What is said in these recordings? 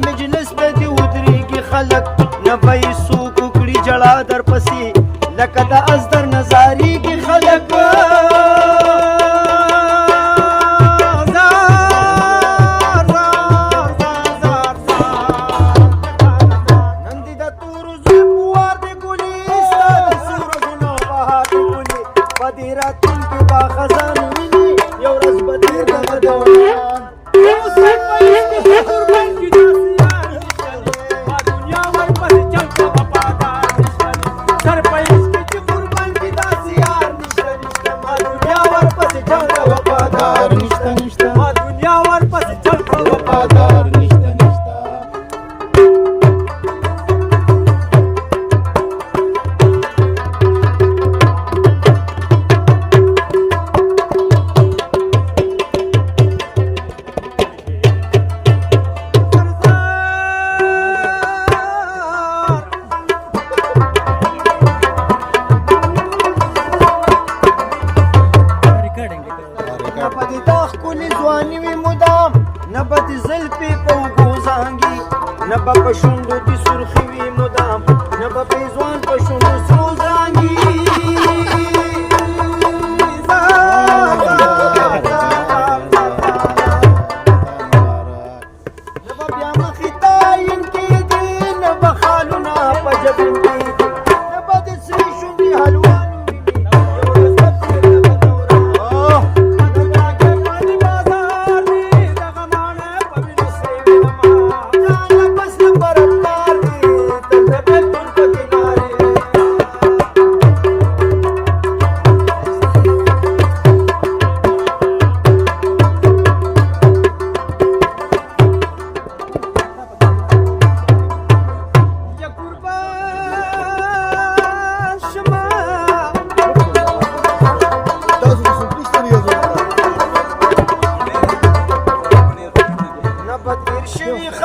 مجلس به دی ودرېږي خلک نه به یې څوک وکړي جړا درپسې لکه د اس در نظارېږي خلک نن دې د تورو زلفو وار دی ګلې ستا د سورزونو بهار دی ګلې په دې راتلونکي به خزان ویني یو ورځ به تېر دغه دوران نه به د زلفې په اوږو زانګي نه به په شونډو د سرخي وي مدام نه به پېزوان په شونډو سرو زانګي نه به بیا مخې تعین کېږي نه به خالونه په جبین کېږي نه به د سرې شونډې حلوانو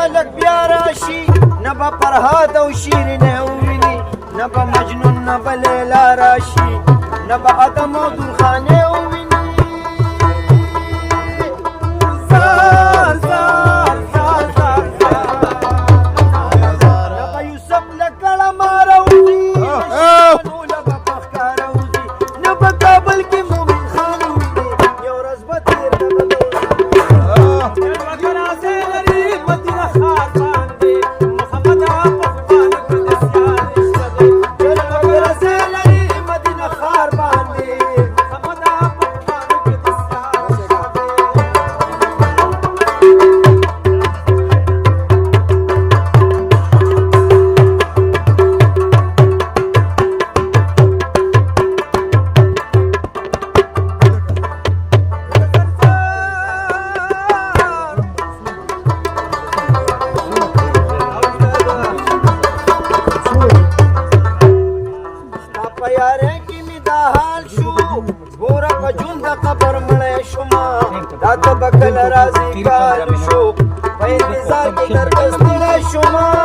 خلق بیا راشي نه به فرهاد او شیرینه وویني نه به مجنون نه به لیلا راشي نه به ادم او درخانې وویني زار زار زار زار نه به یوسف له کړه ماره وځي نه به پخکاره وځي نه به کابل کې مومن خان وویني یو ورځ به تېر دغه قبر مړی شوما دا ته به کله راځي کال شو په انتظار کې درته ستړی شوما